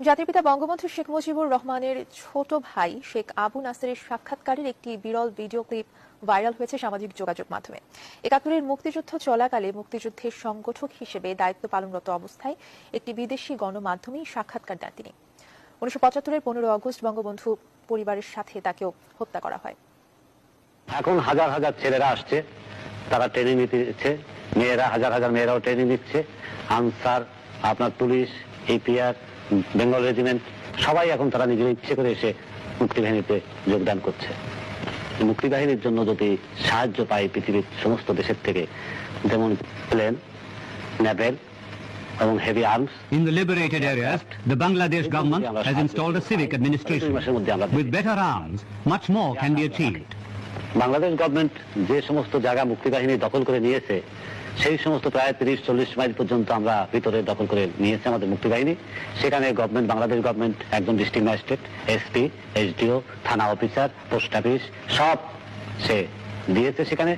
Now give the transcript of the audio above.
জাতির পিতা বঙ্গবন্ধু শেখ মুজিবুর রহমানের ছোট ভাই শেখ আবু নাসেরের সাক্ষাৎকারের একটি বিরল ভিডিও ক্লিপ ভাইরাল হয়েছে সামাজিক যোগাযোগ মাধ্যমে। ৭১-এর মুক্তিযুদ্ধ চলাকালে মুক্তিযুদ্ধের সংগঠক হিসেবে দায়িত্ব পালনরত অবস্থায় একটি বিদেশি গণমাধ্যমেই সাক্ষাৎকার দেন তিনি। ১৯৭৫-এর ১৫ আগস্ট বঙ্গবন্ধু পরিবারের সাথে তাকেও হত্যা করা হয়। এখন হাজার হাজার ছেলেরা আসছে, তারা ট্রেনিং নিচ্ছে, মেয়েরা হাজার হাজার মেয়েরাও ট্রেনিং নিচ্ছে। আনসার, আপনার পুলিশ, এপিআর, বেঙ্গল রেজিমেন্ট, সবাই এখন তারা নিজের ইচ্ছে করে এসে মুক্তিবাহিনীতে যোগদান করছে। মুক্তিবাহিনীর জন্য যদি সাহায্য পাই পৃথিবীর সমস্ত দেশের থেকে, যেমন প্লেন, নেভেল এবং heavy arms. In the liberated areas, the Bangladesh government has installed a civic administration. With better arms, much more can be achieved. Bangladesh government যে সমস্ত জায়গা মুক্তিবাহিনী দখল করে নিয়েছে, সেই সমস্ত প্রায় ৩০-৪০ মাইল পর্যন্ত আমরা ভিতরে দখল করে নিয়েছে আমাদের মুক্তিবাহিনী। সেখানে গভর্নমেন্ট, বাংলাদেশ গভর্নমেন্ট একজন ডিস্ট্রিক্ট ম্যাজিস্ট্রেট, এসপি, এসডিও, থানা অফিসার, পোস্ট অফিস সব সে দিয়েছে সেখানে।